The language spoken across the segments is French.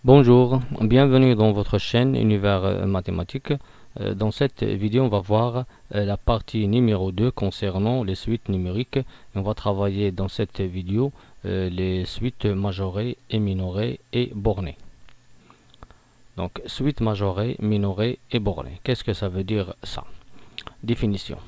Bonjour, bienvenue dans votre chaîne Univers Mathématique. Dans cette vidéo, on va voir la partie numéro 2 concernant les suites numériques. On va travailler dans cette vidéo les suites majorées et minorées et bornées. Donc, suite majorée, minorée et bornée. Qu'est-ce que ça veut dire ça? Définition.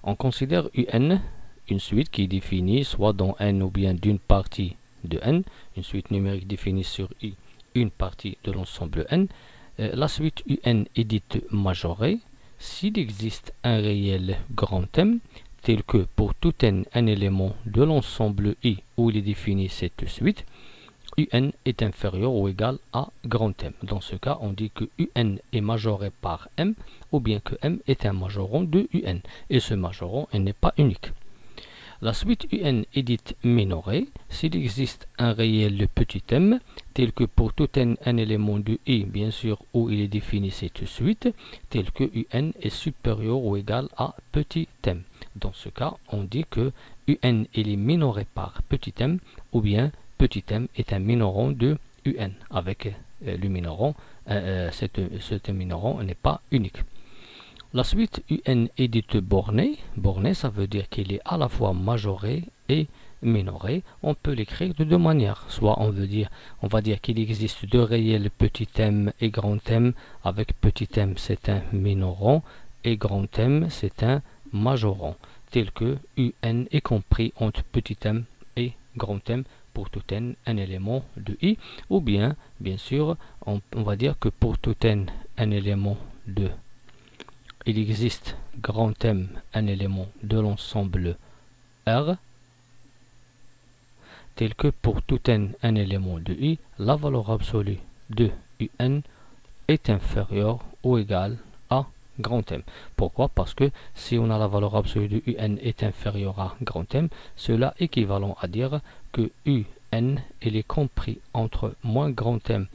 On considère UN une suite qui est définie soit dans N ou bien d'une partie de N, une suite numérique définie sur I, une partie de l'ensemble N. La suite UN est dite majorée s'il existe un réel grand M, tel que pour tout N un élément de l'ensemble I où il est défini cette suite, UN est inférieur ou égal à grand M. Dans ce cas, on dit que UN est majoré par M, ou bien que M est un majoron de UN, et ce majoron n'est pas unique. La suite UN est dite minorée s'il existe un réel petit m, tel que pour tout n un élément de I, bien sûr, où il est défini cette suite, tel que UN est supérieur ou égal à petit m. Dans ce cas, on dit que UN est minoré par petit m, ou bien petit m est un minoron de UN. Avec le minoron, ce minoron n'est pas unique. La suite UN est dite bornée. Bornée, ça veut dire qu'il est à la fois majoré et minoré. On peut l'écrire de deux manières. Soit on va dire qu'il existe deux réels petit m et grand m. Avec petit m, c'est un minoron et grand m, c'est un majoron. Tel que UN est compris entre petit m et grand m pour tout n un élément de I. Ou bien sûr, on va dire que pour tout n un élément de il existe grand M un élément de l'ensemble R, tel que pour tout n un élément de I, la valeur absolue de UN est inférieure ou égale à grand M. Pourquoi? Parce que si on a la valeur absolue de UN est inférieure à grand M, cela est équivalent à dire que UN est compris entre moins grand M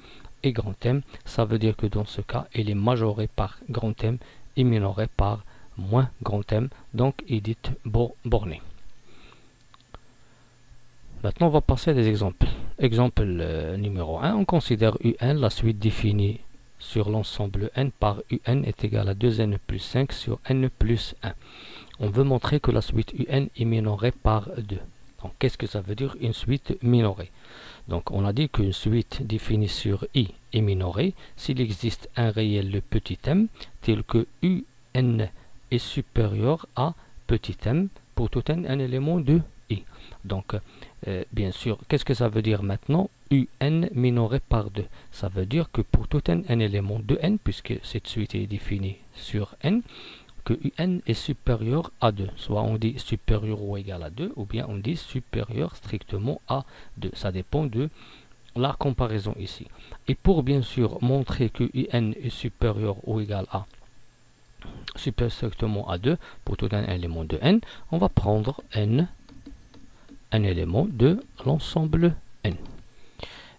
et grand M. Ça veut dire que dans ce cas, il est majoré par grand M et minoré par moins grand M, donc il est dit borné. Maintenant, on va passer à des exemples. Exemple numéro 1, on considère UN, la suite définie sur l'ensemble N par UN est égal à 2N plus 5 sur N plus 1. On veut montrer que la suite UN est minorée par 2. Donc, qu'est-ce que ça veut dire une suite minorée? Donc, on a dit qu'une suite définie sur I est minorée s'il existe un réel petit m, tel que UN est supérieur à petit m pour tout n un élément de I. Donc, bien sûr, qu'est-ce que ça veut dire maintenant? UN minoré par 2. Ça veut dire que pour tout n un élément de n, puisque cette suite est définie sur n, que UN est supérieur à 2. Soit on dit supérieur ou égal à 2, ou bien on dit supérieur strictement à 2. Ça dépend de la comparaison ici. Et pour bien sûr montrer que UN est supérieur ou égal à supérieur strictement à 2 pour tout un élément de n, on va prendre n, un élément de l'ensemble n.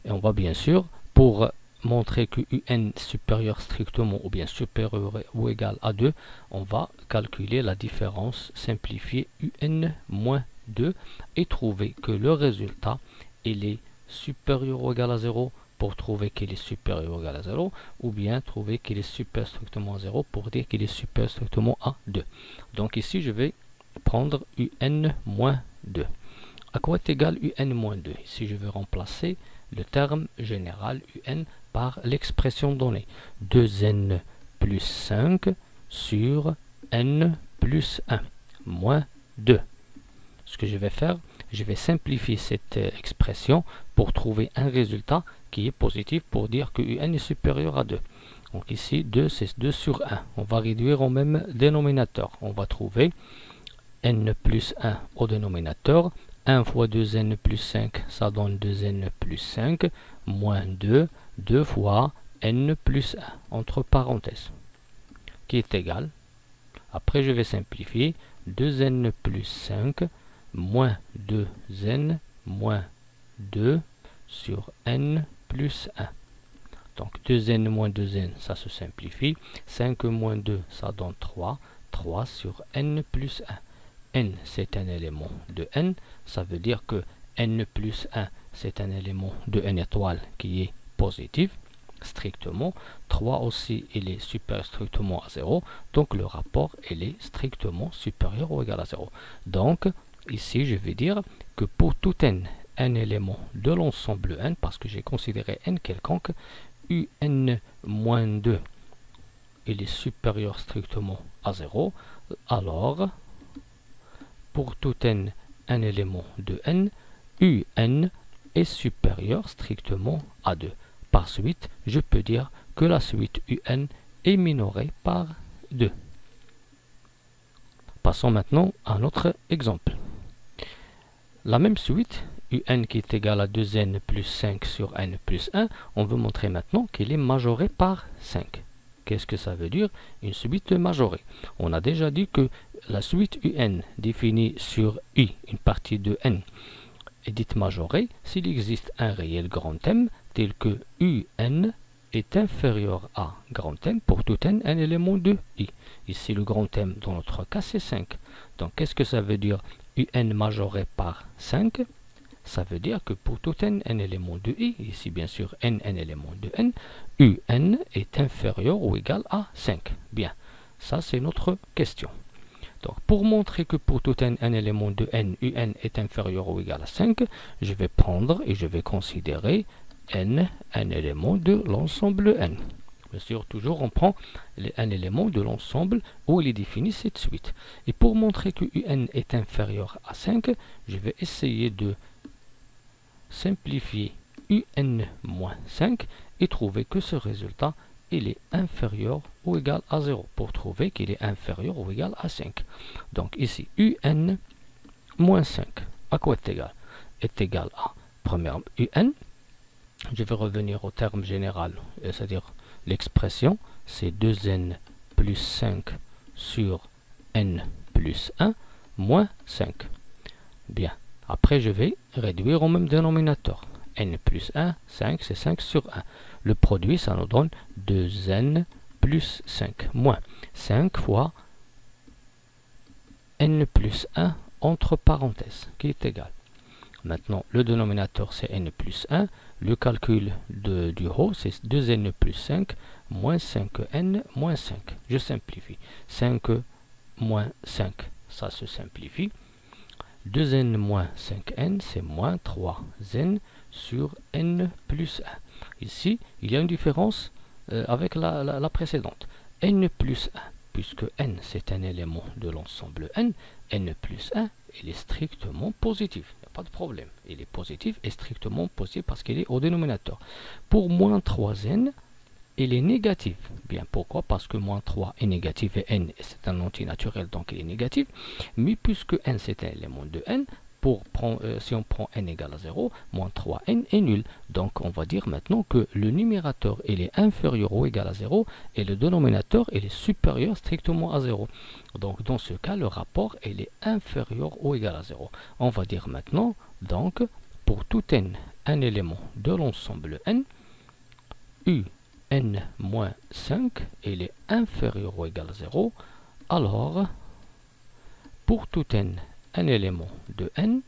Et on va bien sûr, pour montrer que UN supérieur strictement ou bien supérieur ou égal à 2, on va calculer la différence simplifiée UN moins 2 et trouver que le résultat il est supérieur ou égal à 0 pour trouver qu'il est supérieur ou égal à 0, ou bien trouver qu'il est supérieur strictement à 0 pour dire qu'il est supérieur strictement à 2. Donc ici je vais prendre UN moins 2. À quoi est égal UN moins 2? Ici je vais remplacer le terme général UN par l'expression donnée 2n plus 5 sur n plus 1 moins 2. Ce que je vais faire, je vais simplifier cette expression pour trouver un résultat qui est positif pour dire que UN est supérieur à 2. Donc ici 2 c'est 2 sur 1. On va réduire au même dénominateur. On va trouver n plus 1 au dénominateur. 1 fois 2n plus 5, ça donne 2n plus 5, moins 2, 2 fois n plus 1, entre parenthèses, qui est égal. Après, je vais simplifier. 2n plus 5, moins 2n, moins 2, sur n plus 1. Donc, 2n moins 2n, ça se simplifie. 5 moins 2, ça donne 3. 3 sur n plus 1. N, c'est un élément de n, ça veut dire que n plus 1, c'est un élément de n étoile qui est positif, strictement. 3 aussi, il est supérieur strictement à 0. Donc le rapport, il est strictement supérieur ou égal à 0. Donc, ici, je vais dire que pour tout n, un élément de l'ensemble n, parce que j'ai considéré n quelconque, un-2, il est supérieur strictement à 0. Alors, pour tout n, un élément de n, un est supérieur strictement à 2. Par suite, je peux dire que la suite un est minorée par 2. Passons maintenant à un autre exemple. La même suite, un qui est égal à 2n plus 5 sur n plus 1, on veut montrer maintenant qu'il est majoré par 5. Qu'est-ce que ça veut dire? Une suite majorée. On a déjà dit que la suite un définie sur u, une partie de n, est dite majorée s'il existe un réel grand M tel que un est inférieur à grand M pour tout n, un élément de i. Ici, le grand M, dans notre cas, c'est 5. Donc, qu'est-ce que ça veut dire un majoré par 5? Ça veut dire que pour tout n, un élément de i, ici bien sûr n, un élément de n, un est inférieur ou égal à 5. Bien, ça c'est notre question. Donc pour montrer que pour tout n, un élément de n, un est inférieur ou égal à 5, je vais prendre et je vais considérer n, un élément de l'ensemble n. Bien sûr, toujours on prend un élément de l'ensemble où il est défini cette suite. Et pour montrer que un est inférieur à 5, je vais essayer de simplifier un-5 et trouver que ce résultat il est inférieur ou égal à 0 pour trouver qu'il est inférieur ou égal à 5. Donc ici un-5 à quoi est égal? Est égal à première un. Je vais revenir au terme général, c'est-à-dire l'expression c'est 2n plus 5 sur n plus 1 moins 5. Bien. Après, je vais réduire au même dénominateur. n plus 1, 5, c'est 5 sur 1. Le produit, ça nous donne 2n plus 5, moins 5 fois n plus 1 entre parenthèses, qui est égal. Maintenant, le dénominateur, c'est n plus 1. Le calcul du haut, c'est 2n plus 5, moins 5n moins 5. Je simplifie. 5 moins 5, ça se simplifie. 2n moins 5n, c'est moins 3n sur n plus 1. Ici, il y a une différence avec la précédente. n plus 1, puisque n, c'est un élément de l'ensemble n plus 1, il est strictement positif. Il n'y a pas de problème. Il est positif et strictement positif parce qu'il est au dénominateur. Pour moins 3n, il est négatif. Bien, pourquoi? Parce que moins 3 est négatif et n c'est un antinaturel, donc il est négatif. Mais puisque n c'est un élément de n, si on prend n égale à 0, moins 3n est nul. Donc on va dire maintenant que le numérateur il est inférieur ou égal à 0 et le dénominateur il est supérieur strictement à 0. Donc dans ce cas, le rapport il est inférieur ou égal à 0. On va dire maintenant, donc, pour tout n, un élément de l'ensemble n, n moins 5, il est inférieur ou égal à 0, alors, pour tout n, un élément de n,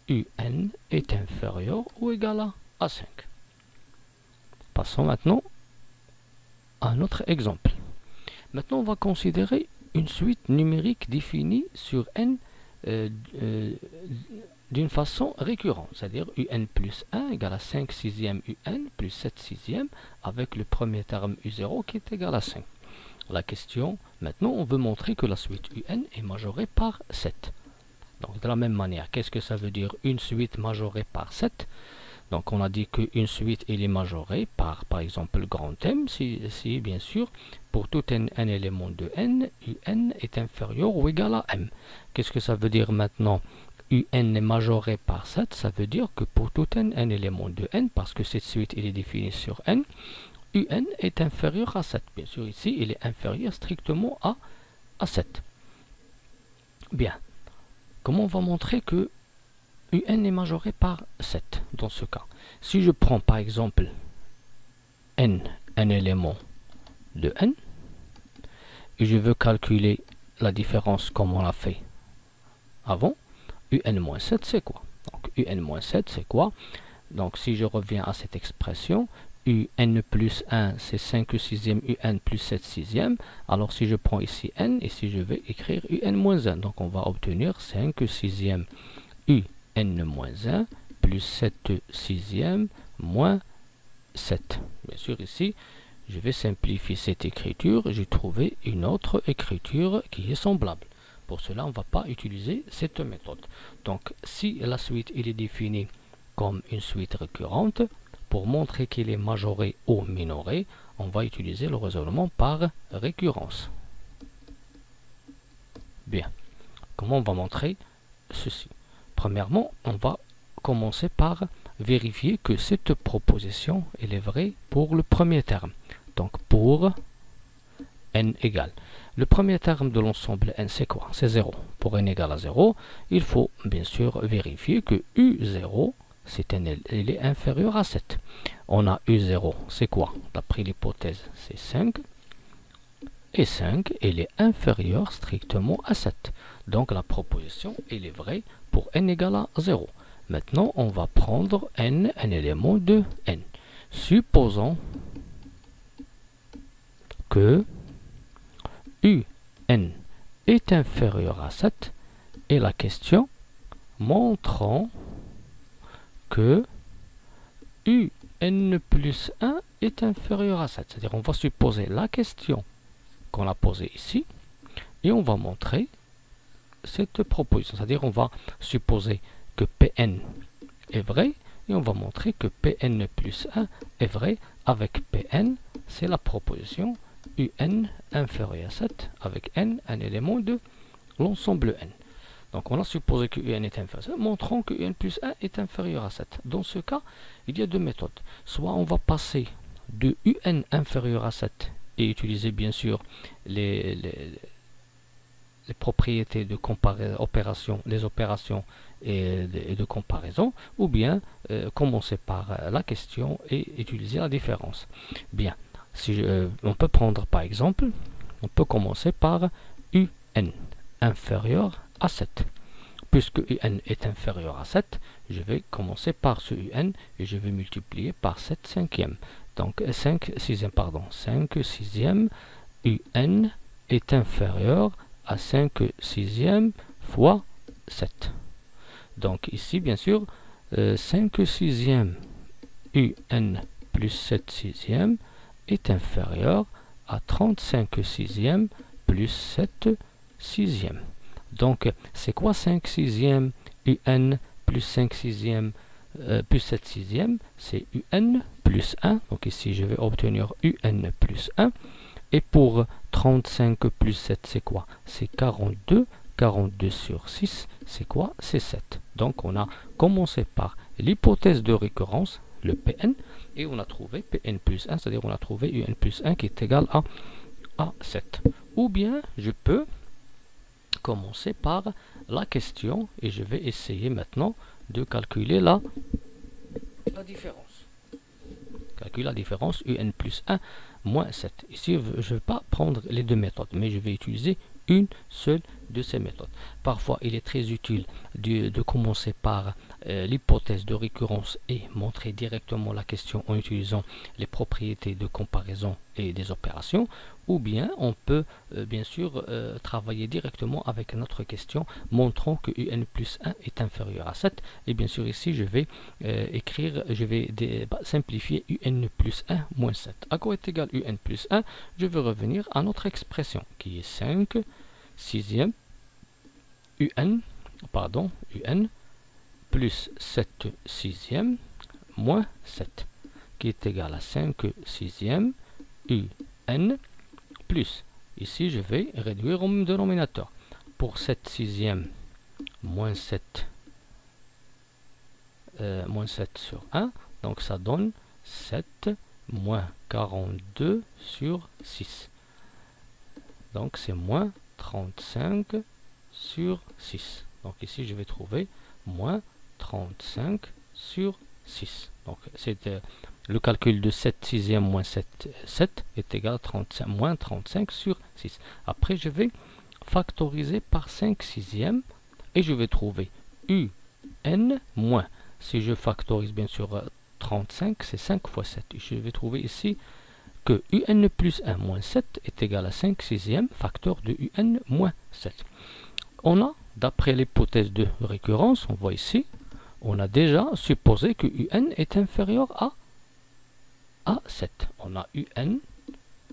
un est inférieur ou égal à 5. Passons maintenant à un autre exemple. Maintenant, on va considérer une suite numérique définie sur n d'une façon récurrente, c'est-à-dire un plus 1 égale à 5 sixième un plus 7 sixième avec le premier terme u0 qui est égal à 5. La question, maintenant, on veut montrer que la suite un est majorée par 7. Donc, de la même manière, qu'est-ce que ça veut dire une suite majorée par 7? Donc, on a dit qu'une suite, elle est majorée par exemple, grand M, si bien sûr, pour tout un élément de n, un est inférieur ou égal à m. Qu'est-ce que ça veut dire maintenant? un est majoré par 7, ça veut dire que pour tout un élément de n, parce que cette suite, elle est définie sur n, un est inférieur à 7. Bien sûr, ici, il est inférieur strictement à 7. Bien. Comment on va montrer que un est majoré par 7 dans ce cas? Si je prends par exemple n, un élément de n, et je veux calculer la différence comme on l'a fait avant, un-7 c'est quoi? Donc un-7 c'est quoi? Donc si je reviens à cette expression, UN plus 1 c'est 5 sixième UN plus 7 sixième. Alors si je prends ici N, ici je vais écrire UN moins 1. Donc on va obtenir 5 sixième UN moins 1 plus 7 sixième moins 7. Bien sûr ici, je vais simplifier cette écriture. J'ai trouvé une autre écriture qui est semblable. Pour cela, on ne va pas utiliser cette méthode. Donc si la suite est définie comme une suite récurrente, pour montrer qu'il est majoré ou minoré, on va utiliser le raisonnement par récurrence. Bien, comment on va montrer ceci? Premièrement, on va commencer par vérifier que cette proposition elle est vraie pour le premier terme. Donc pour n égale. Le premier terme de l'ensemble n c'est quoi? C'est 0. Pour n égale à 0, il faut bien sûr vérifier que U0 il est inférieur à 7. On a U0, c'est quoi? D'après l'hypothèse, c'est 5. Et 5, il est inférieur strictement à 7. Donc la proposition, elle est vraie pour n égale à 0. Maintenant, on va prendre n, un élément de n. Supposons que UN est inférieur à 7 et la question montrant que UN plus 1 est inférieur à 7. C'est-à-dire on va supposer la question qu'on a posée ici et on va montrer cette proposition. C'est-à-dire on va supposer que Pn est vrai et on va montrer que Pn plus 1 est vrai avec Pn, c'est la proposition UN inférieur à 7 avec n, un élément de l'ensemble n. Donc on a supposé que UN est inférieur à 7, montrons que UN plus 1 est inférieur à 7. Dans ce cas, il y a deux méthodes. Soit on va passer de UN inférieur à 7 et utiliser bien sûr les propriétés de opération, les opérations et de comparaison, ou bien commencer par la question et utiliser la différence. Bien, si on peut prendre par exemple, on peut commencer par UN inférieur à 7. Puisque UN est inférieur à 7, je vais commencer par ce UN et je vais multiplier par 7 cinquième. Donc 5 sixième, pardon, 5 sixième UN est inférieur à 5 sixième fois 7. Donc ici, bien sûr, 5 sixième UN plus 7 sixième est inférieur à 35 sixième plus 7 sixième. Donc, c'est quoi 5 sixième UN plus 5 sixième plus 7 sixième? C'est UN plus 1. Donc ici, je vais obtenir UN plus 1. Et pour 35 plus 7, c'est quoi? C'est 42. 42 sur 6, c'est quoi? C'est 7. Donc, on a commencé par l'hypothèse de récurrence, le Pn, et on a trouvé Pn plus 1, c'est-à-dire on a trouvé UN plus 1 qui est égal à 7. Ou bien, je peux commencer par la question, et je vais essayer maintenant de calculer la différence. Calculer la différence UN plus 1 moins 7. Ici, je ne vais pas prendre les deux méthodes, mais je vais utiliser une seule de ces méthodes. Parfois, il est très utile de commencer par l'hypothèse de récurrence et montrer directement la question en utilisant les propriétés de comparaison et des opérations, ou bien on peut bien sûr travailler directement avec notre question montrant que UN plus 1 est inférieur à 7. Et bien sûr ici je vais simplifier UN plus 1 moins 7. À quoi est égal UN plus 1? Je vais revenir à notre expression qui est 5 sixième UN plus 7 sixième moins 7 qui est égal à 5 sixième UN plus, ici je vais réduire au dénominateur, pour 7 sixième moins 7 sur 1, donc ça donne 7 moins 42 sur 6, donc c'est moins 35 sur 6. Donc ici je vais trouver moins 35 sur 6. Donc c'est le calcul de 7 sixième moins 7 est égal à 35, moins 35 sur 6. Après je vais factoriser par 5 sixième et je vais trouver UN moins. si je factorise bien sûr 35, c'est 5 fois 7. Et je vais trouver ici que un plus 1 moins 7 est égal à 5 sixièmes facteur de un moins 7. On a, d'après l'hypothèse de récurrence, on voit ici, on a déjà supposé que un est inférieur à 7. On a un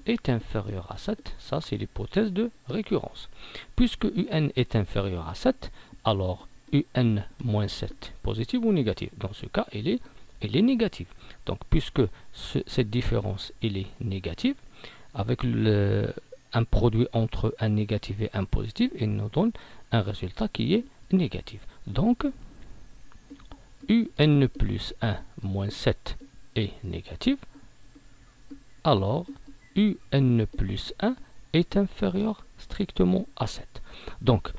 est inférieur à 7, ça c'est l'hypothèse de récurrence. Puisque un est inférieur à 7, alors un moins 7, positif ou négatif? Dans ce cas, elle est négative. Donc puisque cette différence elle est négative, avec un produit entre un négatif et un positif, il nous donne un résultat qui est négatif. Donc un plus 1 moins 7 est négatif, alors un plus 1 est inférieur strictement à 7. Donc,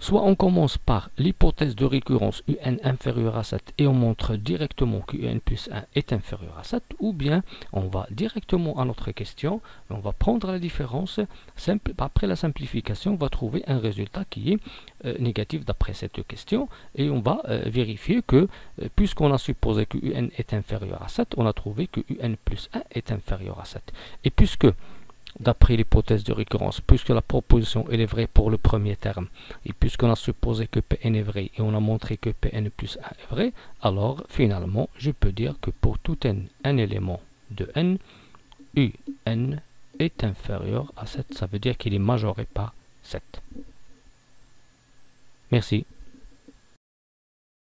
soit on commence par l'hypothèse de récurrence un inférieur à 7 et on montre directement que un plus 1 est inférieur à 7, ou bien on va directement à notre question, on va prendre la différence, après la simplification, on va trouver un résultat qui est négatif d'après cette question, et on va vérifier que, puisqu'on a supposé que un est inférieur à 7, on a trouvé que un plus 1 est inférieur à 7. Et puisque d'après l'hypothèse de récurrence, puisque la proposition elle est vraie pour le premier terme, et puisqu'on a supposé que Pn est vrai, et on a montré que Pn plus 1 est vrai, alors finalement, je peux dire que pour tout un élément de n, un est inférieur à 7, ça veut dire qu'il est majoré par 7. Merci.